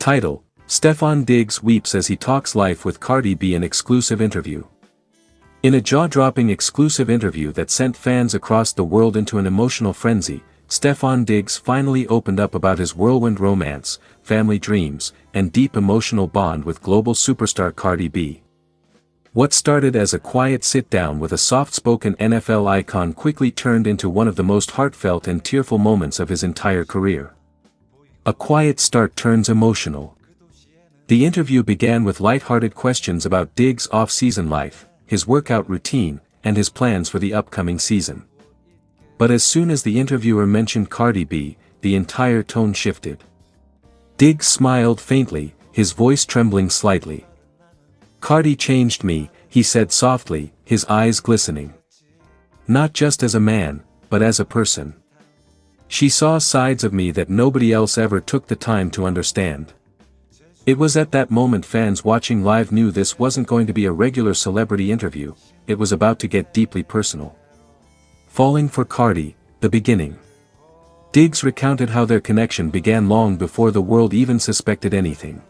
Title: Stefon Diggs weeps as he talks life with Cardi B in exclusive interview. In a jaw-dropping exclusive interview that sent fans across the world into an emotional frenzy, Stefon Diggs finally opened up about his whirlwind romance, family dreams, and deep emotional bond with global superstar Cardi B. What started as a quiet sit-down with a soft-spoken NFL icon quickly turned into one of the most heartfelt and tearful moments of his entire career. A quiet start turns emotional. The interview began with light-hearted questions about Diggs' off-season life, his workout routine, and his plans for the upcoming season. But as soon as the interviewer mentioned Cardi B, the entire tone shifted. Diggs smiled faintly, his voice trembling slightly. "Cardi changed me," he said softly, his eyes glistening. "Not just as a man, but as a person. She saw sides of me that nobody else ever took the time to understand." It was at that moment fans watching live knew this wasn't going to be a regular celebrity interview, it was about to get deeply personal. Falling for Cardi, the beginning. Diggs recounted how their connection began long before the world even suspected anything.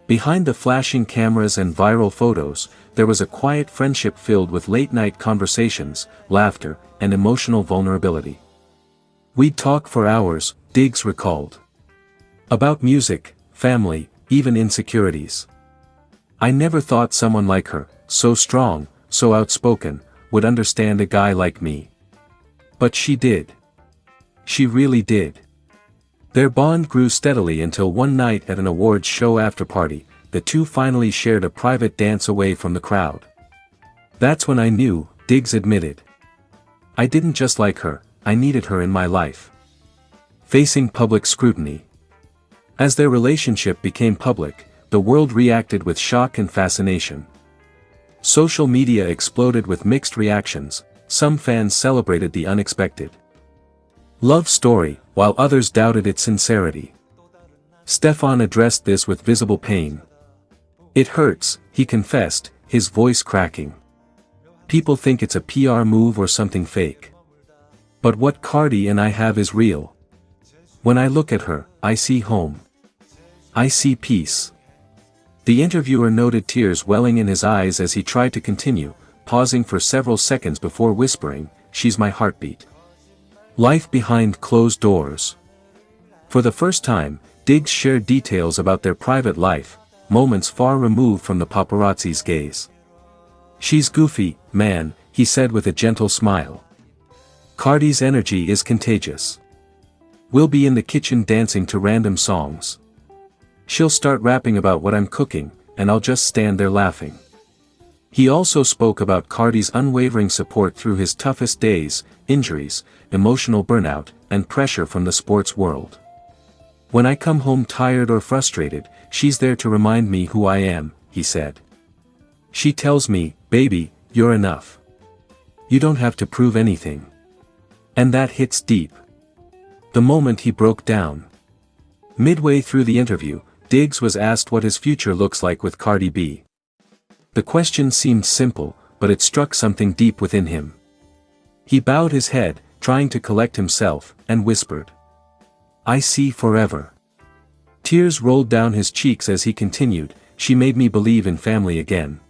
Behind the flashing cameras and viral photos, there was a quiet friendship filled with late-night conversations, laughter, and emotional vulnerability. "We'd talk for hours," Diggs recalled. "About music, family, even insecurities. I never thought someone like her, so strong, so outspoken, would understand a guy like me. But she did. She really did." Their bond grew steadily until one night at an awards show after-party, the two finally shared a private dance away from the crowd. "That's when I knew," Diggs admitted. "I didn't just like her, I needed her in my life." Facing public scrutiny. As their relationship became public, the world reacted with shock and fascination. Social media exploded with mixed reactions, some fans celebrated the unexpected love story, while others doubted its sincerity. Stefon addressed this with visible pain. "It hurts," he confessed, his voice cracking. "People think it's a PR move or something fake. But what Cardi and I have is real. When I look at her, I see home. I see peace." The interviewer noted tears welling in his eyes as he tried to continue, pausing for several seconds before whispering, "She's my heartbeat." Life behind closed doors. For the first time, Diggs shared details about their private life, moments far removed from the paparazzi's gaze. "She's goofy, man," he said with a gentle smile. "Cardi's energy is contagious. We'll be in the kitchen dancing to random songs. She'll start rapping about what I'm cooking, and I'll just stand there laughing." He also spoke about Cardi's unwavering support through his toughest days, injuries, emotional burnout, and pressure from the sports world. "When I come home tired or frustrated, she's there to remind me who I am," he said. "She tells me, 'Baby, you're enough. You don't have to prove anything.' And that hits deep." The moment he broke down. Midway through the interview, Diggs was asked what his future looks like with Cardi B. The question seemed simple, but it struck something deep within him. He bowed his head, trying to collect himself, and whispered, "I see forever." Tears rolled down his cheeks as he continued, "She made me believe in family again.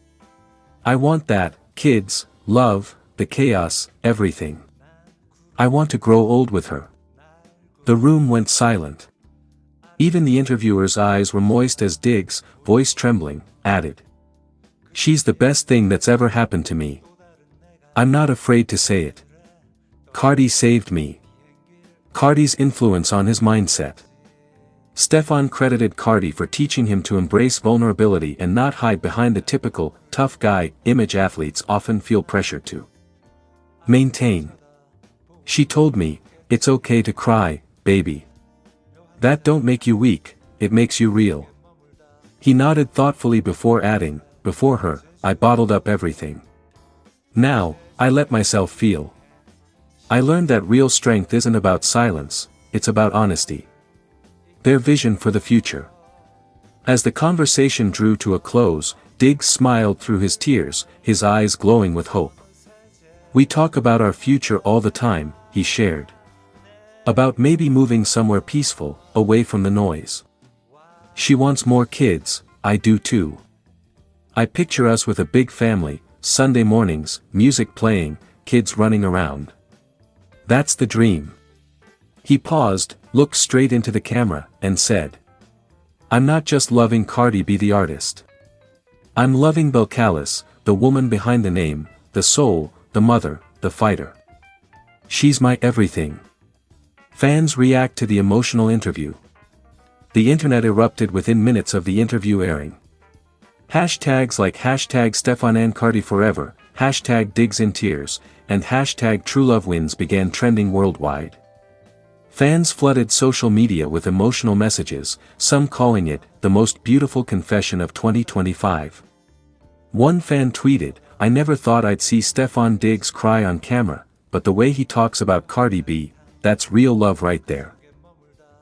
I want that, kids, love, the chaos, everything. I want to grow old with her." The room went silent. Even the interviewer's eyes were moist as Diggs, voice trembling, added, "She's the best thing that's ever happened to me. I'm not afraid to say it. Cardi saved me." Cardi's influence on his mindset. Stefon credited Cardi for teaching him to embrace vulnerability and not hide behind the typical, tough guy, image athletes often feel pressure to maintain. "She told me, 'It's okay to cry, baby. That don't make you weak, it makes you real.'" He nodded thoughtfully before adding, "Before her, I bottled up everything. Now, I let myself feel. I learned that real strength isn't about silence, it's about honesty." Their vision for the future. As the conversation drew to a close, Diggs smiled through his tears, his eyes glowing with hope. "We talk about our future all the time," he shared. "About maybe moving somewhere peaceful, away from the noise. She wants more kids, I do too. I picture us with a big family, Sunday mornings, music playing, kids running around. That's the dream. He paused, looked straight into the camera, and said, I'm not just loving Cardi B the artist. I'm loving Belcalis, the woman behind the name, the soul, the mother, the fighter. She's my everything. Fans react to the emotional interview. The internet erupted within minutes of the interview airing. Hashtags like hashtag Stefon and Cardi forever, hashtag digs in tears, and hashtag true love wins began trending worldwide. Fans flooded social media with emotional messages, some calling it the most beautiful confession of 2025. One fan tweeted, I never thought I'd see Stefon Diggs cry on camera, but the way he talks about Cardi B, that's real love right there.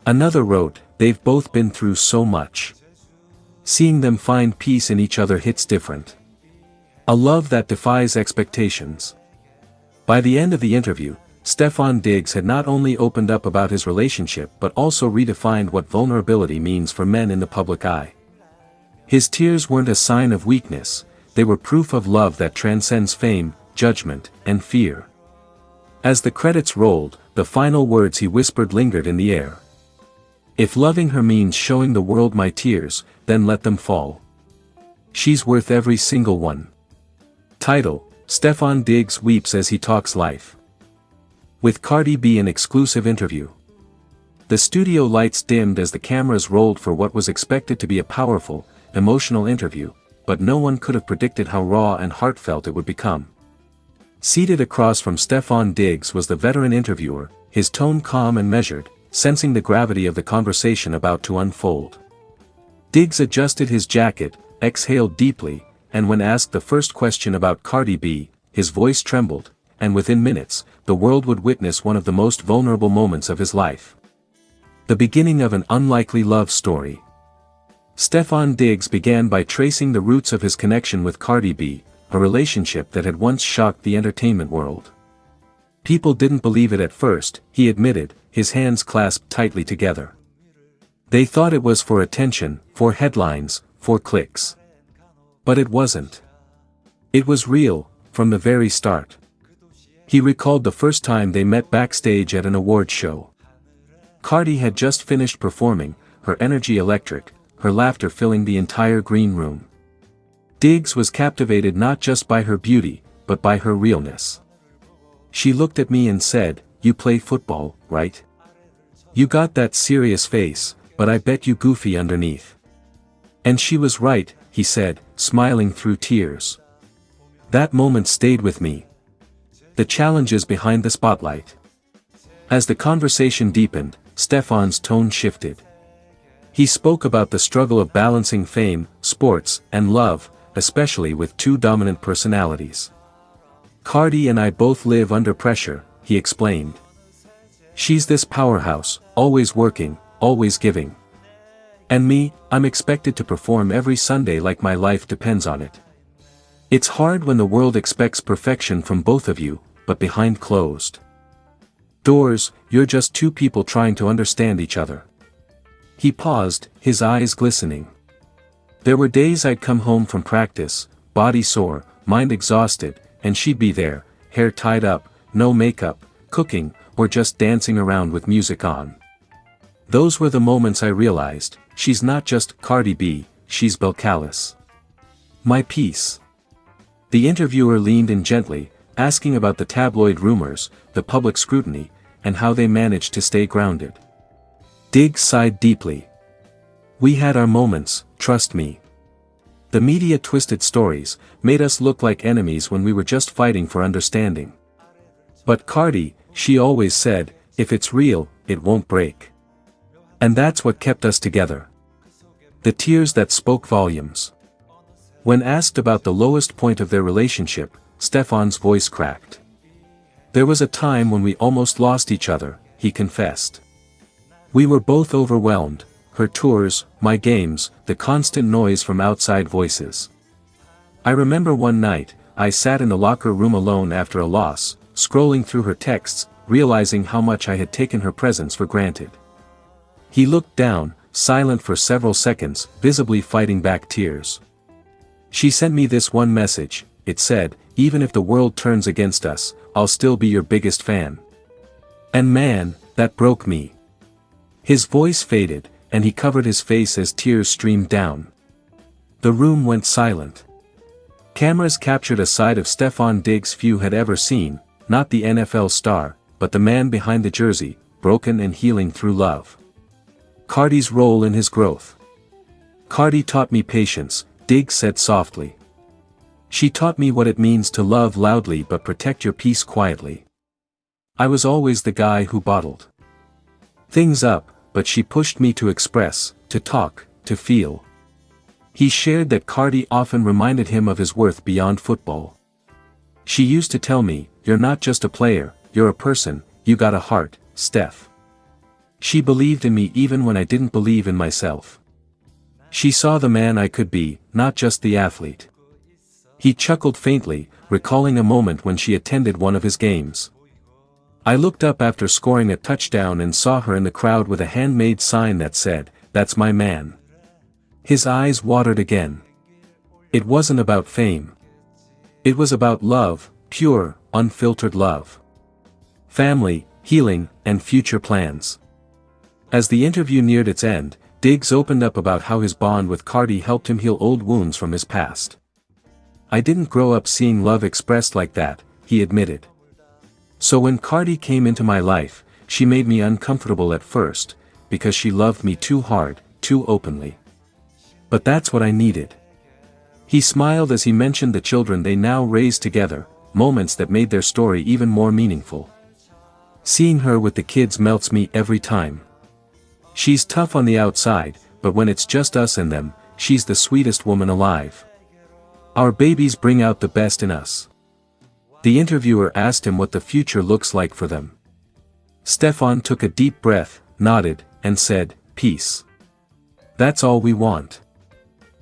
Another wrote, they've both been through so much. Seeing them find peace in each other hits different. A love that defies expectations. By the end of the interview, Stefon Diggs had not only opened up about his relationship but also redefined what vulnerability means for men in the public eye. His tears weren't a sign of weakness, they were proof of love that transcends fame, judgment, and fear. As the credits rolled, the final words he whispered lingered in the air. If loving her means showing the world my tears, then let them fall. She's worth every single one. Title, Stefon Diggs weeps as he talks life. With Cardi B an exclusive interview. The studio lights dimmed as the cameras rolled for what was expected to be a powerful, emotional interview, but no one could have predicted how raw and heartfelt it would become. Seated across from Stefon Diggs was the veteran interviewer, his tone calm and measured, sensing the gravity of the conversation about to unfold. Diggs adjusted his jacket, exhaled deeply, and when asked the first question about Cardi B, his voice trembled, and within minutes, the world would witness one of the most vulnerable moments of his life. The beginning of an unlikely love story. Stefon Diggs began by tracing the roots of his connection with Cardi B, a relationship that had once shocked the entertainment world. People didn't believe it at first, he admitted, his hands clasped tightly together. They thought it was for attention, for headlines, for clicks. But it wasn't. It was real, from the very start. He recalled the first time they met backstage at an award show. Cardi had just finished performing, her energy electric, her laughter filling the entire green room. Diggs was captivated not just by her beauty, but by her realness. She looked at me and said, you play football, right? You got that serious face, but I bet you goofy underneath. And she was right, he said, smiling through tears. That moment stayed with me. The challenges behind the spotlight. As the conversation deepened, Stefon's tone shifted. He spoke about the struggle of balancing fame, sports, and love, especially with two dominant personalities. Cardi and I both live under pressure, he explained. She's this powerhouse, always working, always giving. And me, I'm expected to perform every Sunday like my life depends on it. It's hard when the world expects perfection from both of you, but behind closed doors, you're just two people trying to understand each other. He paused, his eyes glistening. There were days I'd come home from practice, body sore, mind exhausted, and she'd be there, hair tied up, no makeup, cooking, or just dancing around with music on. Those were the moments I realized, she's not just Cardi B, she's Belcalis. My piece. The interviewer leaned in gently, asking about the tabloid rumors, the public scrutiny, and how they managed to stay grounded. Diggs sighed deeply. We had our moments, trust me. The media twisted stories, made us look like enemies when we were just fighting for understanding. But Cardi, she always said, if it's real, it won't break. And that's what kept us together. The tears that spoke volumes. When asked about the lowest point of their relationship, Stefon's voice cracked. There was a time when we almost lost each other, he confessed. We were both overwhelmed, her tours, my games, the constant noise from outside voices. I remember one night, I sat in the locker room alone after a loss, scrolling through her texts, realizing how much I had taken her presence for granted. He looked down, silent for several seconds, visibly fighting back tears. She sent me this one message. It said, "Even if the world turns against us, I'll still be your biggest fan." And man, that broke me. His voice faded, and he covered his face as tears streamed down. The room went silent. Cameras captured a side of Stefon Diggs few had ever seen, not the NFL star, but the man behind the jersey, broken and healing through love. Cardi's role in his growth. "Cardi taught me patience," Diggs said softly. "She taught me what it means to love loudly but protect your peace quietly. I was always the guy who bottled things up, but she pushed me to express, to talk, to feel." He shared that Cardi often reminded him of his worth beyond football. "She used to tell me, 'You're not just a player, you're a person, you got a heart, Steph.' She believed in me even when I didn't believe in myself. She saw the man I could be, not just the athlete." He chuckled faintly, recalling a moment when she attended one of his games. "I looked up after scoring a touchdown and saw her in the crowd with a handmade sign that said, 'That's my man.'" His eyes watered again. It wasn't about fame. It was about love, pure, unfiltered love. Family, healing, and future plans. As the interview neared its end, Diggs opened up about how his bond with Cardi helped him heal old wounds from his past. "I didn't grow up seeing love expressed like that," he admitted. "So when Cardi came into my life, she made me uncomfortable at first, because she loved me too hard, too openly. But that's what I needed." He smiled as he mentioned the children they now raised together, moments that made their story even more meaningful. "Seeing her with the kids melts me every time. She's tough on the outside, but when it's just us and them, she's the sweetest woman alive. Our babies bring out the best in us." The interviewer asked him what the future looks like for them. Stefon took a deep breath, nodded, and said, "Peace. That's all we want.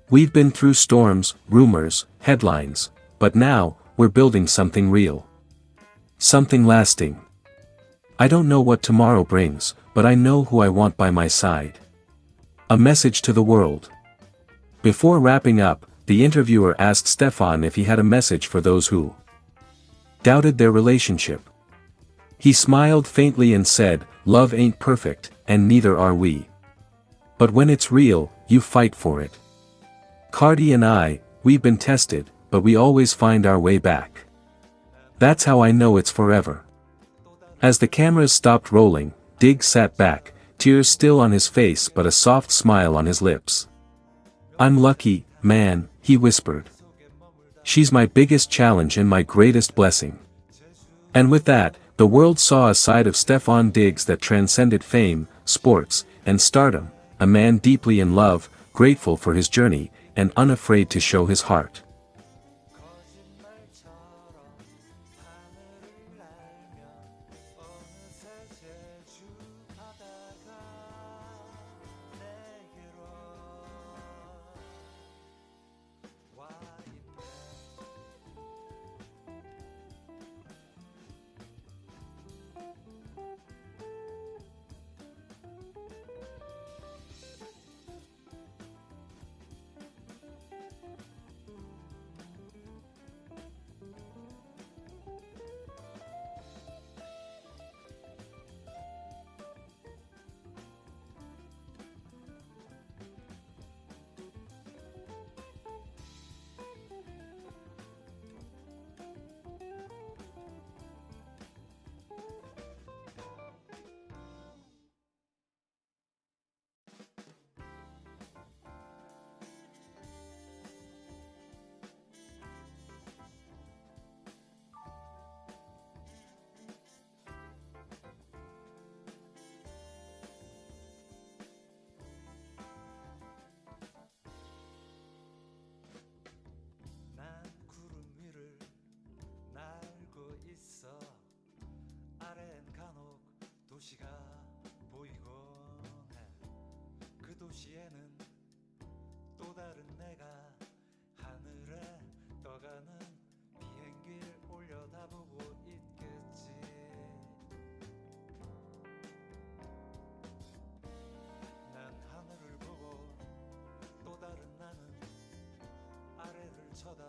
We've been through storms, rumors, headlines, but now, we're building something real. Something lasting. I don't know what tomorrow brings, but I know who I want by my side." A message to the world. Before wrapping up, the interviewer asked Stefon if he had a message for those who doubted their relationship. He smiled faintly and said, "Love ain't perfect, and neither are we. But when it's real, you fight for it. Cardi and I, we've been tested, but we always find our way back. That's how I know it's forever." As the cameras stopped rolling, Diggs sat back, tears still on his face but a soft smile on his lips. "I'm lucky, man," he whispered. "She's my biggest challenge and my greatest blessing." And with that, the world saw a side of Stefon Diggs that transcended fame, sports, and stardom, a man deeply in love, grateful for his journey, and unafraid to show his heart. 도시가 보이곤 해. 그 도시에는 또 다른 내가 하늘에 떠가는 비행기를 올려다보고 있겠지. 난 하늘을 쳐다